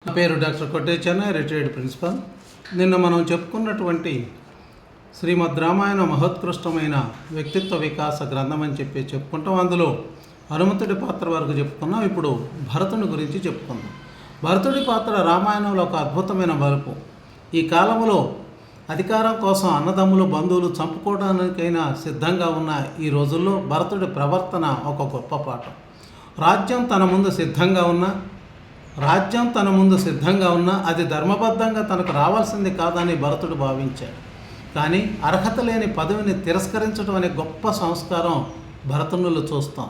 నా పేరు doctor కొట్టేచన్న, retired principal. నిన్న మనం చెప్పుకున్నటువంటి శ్రీమద్ రామాయణ మహోత్కృష్టమైన వ్యక్తిత్వ వికాస గ్రంథం అని చెప్పుకుంటాం. అందులో హనుమంతుడి పాత్ర వరకు చెప్పుకున్నాం. ఇప్పుడు భరతుని గురించి చెప్పుకుందాం. భరతుడి పాత్ర రామాయణంలో ఒక అద్భుతమైన మలుపు. ఈ కాలంలో అధికారం కోసం అన్నదమ్ములు బంధువులు చంపుకోవడానికైనా సిద్ధంగా ఉన్న ఈ రోజుల్లో భరతుడి ప్రవర్తన ఒక గొప్ప పాఠం. రాజ్యం తన ముందు సిద్ధంగా ఉన్నా అది ధర్మబద్ధంగా తనకు రావాల్సింది కాదని భరతుడు భావించాడు. కానీ అర్హత లేని పదవిని తిరస్కరించడం అనే గొప్ప సంస్కారం భరతునిలో చూస్తాం.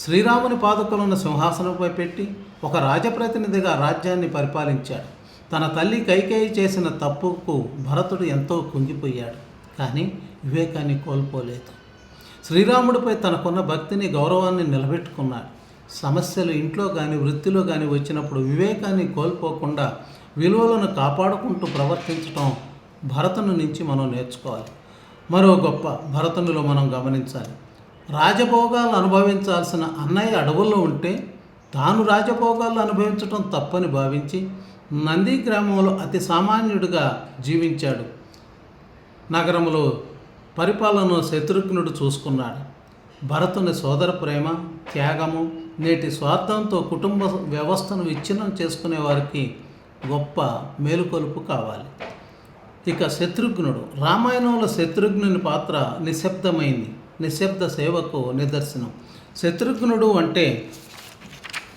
శ్రీరాముని పాదుకలను సింహాసనంపై పెట్టి ఒక రాజప్రతినిధిగా రాజ్యాన్ని పరిపాలించాడు. తన తల్లి కైకేయి చేసిన తప్పుకు భరతుడు ఎంతో కుంగిపోయాడు. కానీ వివేకాన్ని కోల్పోలేదు. శ్రీరాముడిపై తనకున్న భక్తిని, గౌరవాన్ని నిలబెట్టుకున్నాడు. సమస్యలు ఇంట్లో కానీ వృత్తిలో కానీ వచ్చినప్పుడు వివేకాన్ని కోల్పోకుండా విలువలను కాపాడుకుంటూ ప్రవర్తించడం భరతుని నుంచి మనం నేర్చుకోవాలి. మరో గొప్ప భరతునిలో మనం గమనించాలి. రాజభోగాలు అనుభవించాల్సిన అన్నయ్య అడవుల్లో ఉంటే తాను రాజభోగాలు అనుభవించడం తప్పని భావించి నంది గ్రామంలో అతి సామాన్యుడిగా జీవించాడు. నగరంలో పరిపాలనను శత్రుఘ్నుడు చూసుకున్నాడు. భరతుని సోదర ప్రేమ, త్యాగము నేటి స్వార్థంతో కుటుంబ వ్యవస్థను విచ్ఛిన్నం చేసుకునే వారికి గొప్ప మేలుకొలుపు కావాలి. ఇక శత్రుఘ్నుడు. రామాయణంలో శత్రుఘ్నుని పాత్ర నిశ్శబ్దమైంది, నిశ్శబ్ద సేవకు నిదర్శనం. శత్రుఘ్నుడు అంటే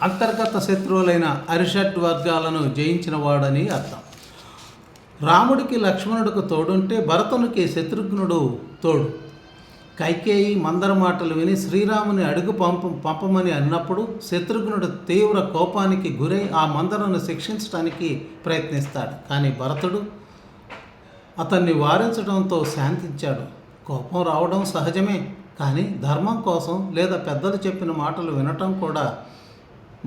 అంతర్గత శత్రువులైన అరిషడ్ వర్గాలను జయించిన వాడని అర్థం. రాముడికి లక్ష్మణుడికి తోడుంటే భరతునికి శత్రుఘ్నుడు తోడు. కైకేయి మందర మాటలు విని శ్రీరాముని అడుగు పంపమని అన్నప్పుడు శత్రుఘ్నుడు తీవ్ర కోపానికి గురై ఆ మందరను శిక్షించడానికి ప్రయత్నిస్తాడు. కానీ భరతుడు అతన్ని వారించడంతో శాంతించాడు. కోపం రావడం సహజమే, కానీ ధర్మం కోసం లేదా పెద్దలు చెప్పిన మాటలు వినటం కూడా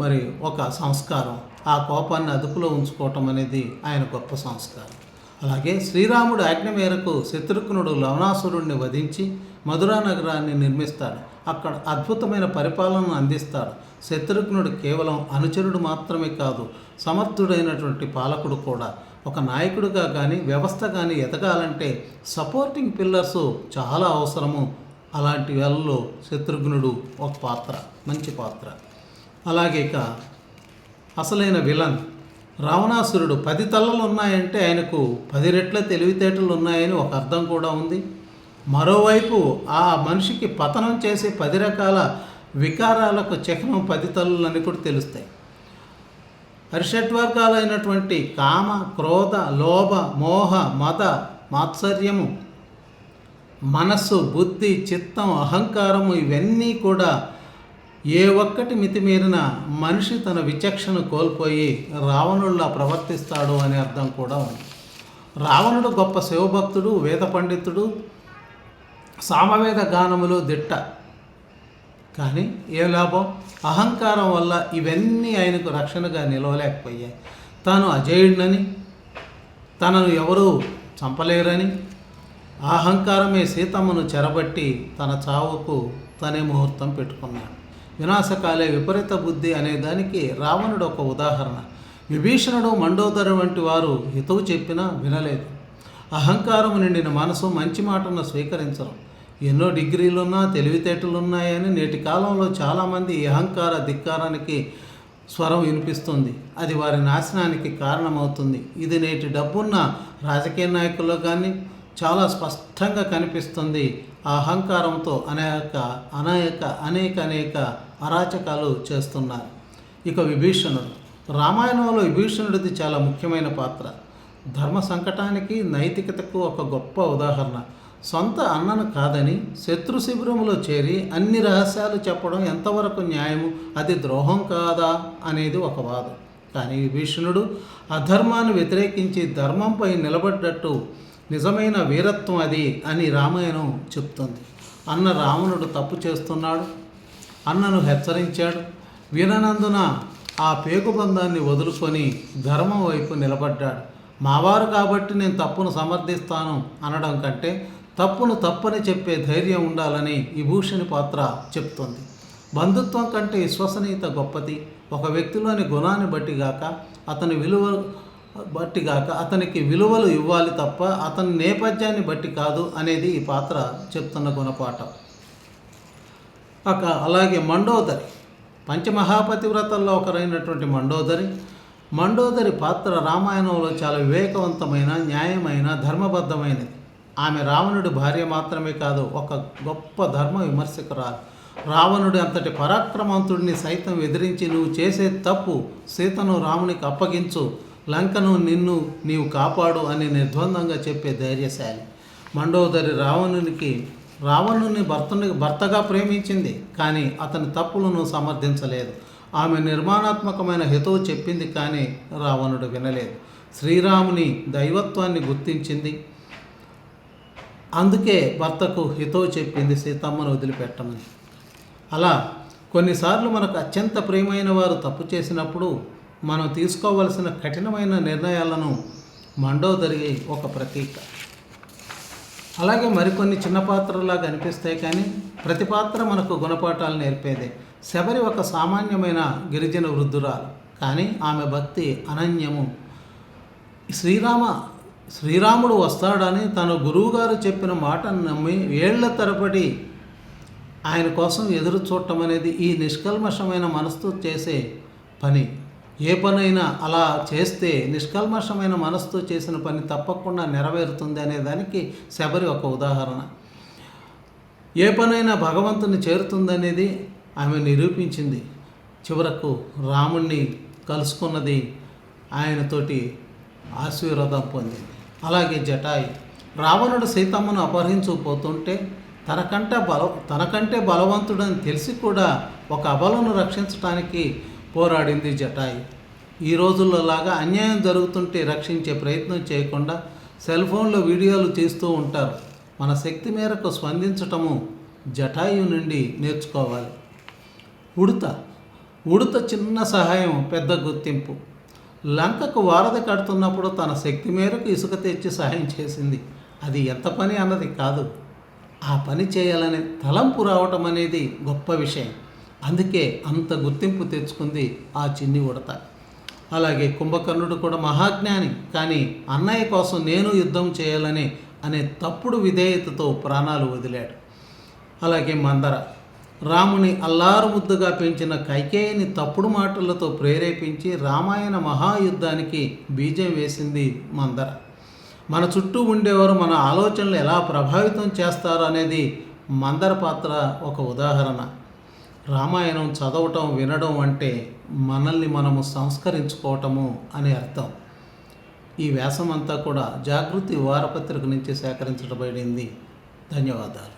మరి ఒక సంస్కారం. ఆ కోపాన్ని అదుపులో ఉంచుకోవటం అనేది ఆయన గొప్ప సంస్కారం. అలాగే శ్రీరాముడు ఆజ్ఞ మేరకు శత్రుఘ్నుడు లవణాసురుణ్ణి వధించి మధురా నగరాన్ని నిర్మిస్తాడు. అక్కడ అద్భుతమైన పరిపాలనను అందిస్తాడు. శత్రుఘ్నుడు కేవలం అనుచరుడు మాత్రమే కాదు, సమర్థుడైనటువంటి పాలకుడు కూడా. ఒక నాయకుడిగా కానీ వ్యవస్థ కానీ ఎదగాలంటే సపోర్టింగ్ పిల్లర్స్ చాలా అవసరము. అలాంటి వేళల్లో శత్రుఘ్నుడు ఒక పాత్ర, మంచి పాత్ర. అలాగే ఇక అసలైన విలన్ రావణాసురుడు. 10 తలలు ఉన్నాయంటే ఆయనకు 10 రెట్ల తెలివితేటలు ఉన్నాయని ఒక అర్థం కూడా ఉంది. మరోవైపు ఆ మనిషికి పతనం చేసే 10 రకాల వికారాలకు చిహ్నం 10 తలలు అని కూడా తెలుస్తాయి. అరిషడ్వర్గాలైనటువంటి కామ, క్రోధ, లోభ, మోహ, మద, మాత్సర్యము, మనస్సు, బుద్ధి, చిత్తం, అహంకారము ఇవన్నీ కూడా ఏ ఒక్కటి మితిమీరిన మనిషి తన విచక్షణ కోల్పోయి రావణుల్లా ప్రవర్తిస్తాడు అనే అర్థం కూడా ఉంది. రావణుడు గొప్ప శివభక్తుడు, వేద పండితుడు, సామవేద గానములు దిట్ట. కానీ ఏ లాభం? అహంకారం వల్ల ఇవన్నీ ఆయనకు రక్షణగా నిలవలేకపోయాయి. తాను అజేయుడినని, తనను ఎవరూ చంపలేరని, ఆ అహంకారమే సీతమ్మను చెరబట్టి తన చావుకు తనే ముహూర్తం పెట్టుకున్నాడు. వినాశకాలే విపరీత బుద్ధి అనే దానికి రావణుడు ఒక ఉదాహరణ. విభీషణుడు, మండోదరు వంటి వారు హితవు చెప్పినా వినలేదు. అహంకారము నిండిన మనసు మంచి మాటను స్వీకరించరు. ఎన్నో డిగ్రీలున్నా తెలివితేటలున్నాయని నేటి కాలంలో చాలామంది ఈ అహంకార ధిక్కారానికి స్వరం వినిపిస్తుంది. అది వారి నాశనానికి కారణమవుతుంది. ఇది నేటి డబ్బున్న రాజకీయ నాయకుల్లో కానీ చాలా స్పష్టంగా కనిపిస్తుంది. ఆ అహంకారంతో అనేక అరాచకాలు చేస్తున్నారు. ఇక విభీషణుడు. రామాయణంలో విభీషణుడిది చాలా ముఖ్యమైన పాత్ర. ధర్మ సంకటానికి, నైతికతకు ఒక గొప్ప ఉదాహరణ. సొంత అన్నను కాదని శత్రు శిబిరంలో చేరి అన్ని రహస్యాలు చెప్పడం ఎంతవరకు న్యాయము? అది ద్రోహం కాదా అనేది ఒక వాదం. కానీ విభీషణుడు అధర్మాన్ని వ్యతిరేకించి ధర్మంపై నిలబడ్డట్టు నిజమైన వీరత్వం అది అని రామాయణం చెప్తుంది. అన్న రావణుడు తప్పు చేస్తున్నాడు, అన్నను హెచ్చరించాడు. విననందున ఆ పేగుబంధాన్ని వదులుకొని ధర్మం వైపు నిలబడ్డాడు. మావారు కాబట్టి నేను తప్పును సమర్థిస్తాను అనడం కంటే తప్పును తప్పని చెప్పే ధైర్యం ఉండాలని విభూషణి పాత్ర చెప్తుంది. బంధుత్వం కంటే విశ్వసనీయత గొప్పది. ఒక వ్యక్తిలోని గుణాన్ని బట్టి గాక అతని విలువ బట్టి గాక అతనికి విలువలు ఇవ్వాలి తప్ప అతని నేపథ్యాన్ని బట్టి కాదు అనేది ఈ పాత్ర చెప్తున్న గుణపాఠం. అలాగే మండోదరి, పంచమహాపతివ్రతల్లో ఒకరైనటువంటి మండోదరి పాత్ర రామాయణంలో చాలా వివేకవంతమైన, న్యాయమైన, ధర్మబద్ధమైనది. ఆమె రావణుడి భార్య మాత్రమే కాదు, ఒక గొప్ప ధర్మ విమర్శకురాలు. రావణుడి అంతటి పరాక్రమవంతుడిని సైతం ఎదిరించి నువ్వు చేసే తప్పు, సీతను రామునికి అప్పగించు, లంకను నీవు కాపాడు అని నిర్ద్వందంగా చెప్పే ధైర్యశాలి. మండోదరి రావణుని భర్తగా ప్రేమించింది, కానీ అతని తప్పులను సమర్థించలేదు. ఆమె నిర్మాణాత్మకమైన హితవు చెప్పింది, కానీ రావణుడు వినలేదు. శ్రీరాముని దైవత్వాన్ని గుర్తించింది, అందుకే భర్తకు హితవు చెప్పింది సీతమ్మను వదిలిపెట్టమని. అలా కొన్నిసార్లు మనకు అత్యంత ప్రియమైన వారు తప్పు చేసినప్పుడు మనం తీసుకోవలసిన కఠినమైన నిర్ణయాలను మండోదరి ఒక ప్రతీక. అలాగే మరికొన్ని చిన్న పాత్రలాగా అనిపిస్తాయి, కానీ ప్రతి పాత్ర మనకు గుణపాఠాలు నేర్పేదే. శబరి ఒక సామాన్యమైన గిరిజన వృద్ధురాలు, కానీ ఆమె భక్తి అనన్యము. శ్రీరాముడు వస్తాడని తన గురువుగారు చెప్పిన మాటను నమ్మి ఏళ్ల తరబడి ఆయన కోసం ఎదురు చూడటం అనేది ఈ నిష్కల్మషమైన మనసుతో చేసే పని. ఏ పనైనా అలా చేస్తే నిష్కల్మషమైన మనసుతో చేసిన పని తప్పకుండా నెరవేరుతుంది అనేదానికి శబరి ఒక ఉదాహరణ. ఏ పనైనా భగవంతుని చేరుతుందనేది ఆమె నిరూపించింది. చివరకు రాముణ్ణి కలుసుకున్నది, ఆయనతోటి ఆశీర్వాదం పొందింది. అలాగే జటాయి, రావణుడు సీతమ్మను అపహరించుకుపోతుంటే తనకంటే బలవంతుడని తెలిసి కూడా ఒక అబలను రక్షించడానికి పోరాడింది జటాయి. ఈ రోజుల్లో లాగా అన్యాయం జరుగుతుంటే రక్షించే ప్రయత్నం చేయకుండా సెల్ ఫోన్లో వీడియోలు తీస్తూ ఉంటారు. మన శక్తి మేరకు స్పందించటము జటాయు నుండి నేర్చుకోవాలి. ఉడత చిన్న సహాయం పెద్ద గుర్తింపు. లంకకు వారధి కడుతున్నప్పుడు తన శక్తి మేరకు ఇసుక తెచ్చి సహాయం చేసింది. అది ఎంత పని అన్నది కాదు, ఆ పని చేయాలనే తలంపు రావటం అనేది గొప్ప విషయం. అందుకే అంత గుర్తింపు తెచ్చుకుంది ఆ చిన్ని ఉడత. అలాగే కుంభకర్ణుడు కూడా మహాజ్ఞాని, కానీ అన్నయ్య కోసం నేను యుద్ధం చేయాలని అనే తప్పుడు విధేయతతో ప్రాణాలు వదిలాడు. అలాగే మందర, రాముని అల్లారు ముద్దుగా పెంచిన కైకేయిని తప్పుడు మాటలతో ప్రేరేపించి రామాయణ మహాయుద్ధానికి బీజం వేసింది మందర. మన చుట్టూ ఉండేవారు మన ఆలోచనలు ఎలా ప్రభావితం చేస్తారు అనేది మందర పాత్ర ఒక ఉదాహరణ. రామాయణం చదవటం, వినడం అంటే మనల్ని మనము సంస్కరించుకోవటము అని అర్థం. ఈ వ్యాసం అంతా కూడా జాగృతి వారపత్రిక నుంచి సేకరించబడింది. ధన్యవాదాలు.